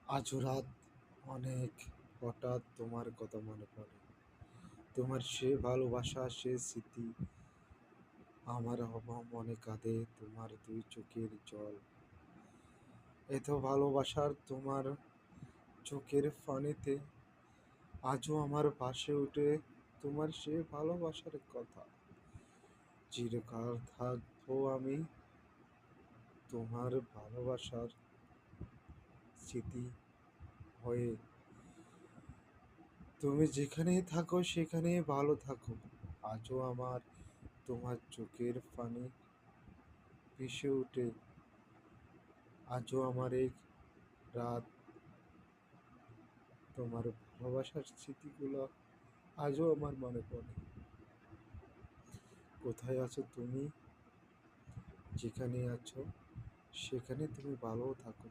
আজও রাত অনেক হঠাৎ তোমার কথা মনে পড়ে। তোমার সে ভালোবাসা সে স্মৃতি আমার মনে কাঁদে তোমার দুই চোখের জল। এত ভালোবাসার তোমার চোখের পানিতে আজও আমার পাশে উঠে তোমার সে ভালোবাসার কথা। চিরকাল থাকবো আমি তোমার ভালোবাসার স্মৃতি হয়ে। তুমি যেখানেই থাকো সেখানেই ভালো থাকো। আজও আমার তোমার চোখের পানি ভেসে ওঠে। আজও আমার এই রাত তোমার ভালোবাসার স্মৃতিগুলো আজও আমার মনে পড়ে। কোথায় আছো তুমি? যেখানে আছো সেখানে তুমি ভালো থাকো।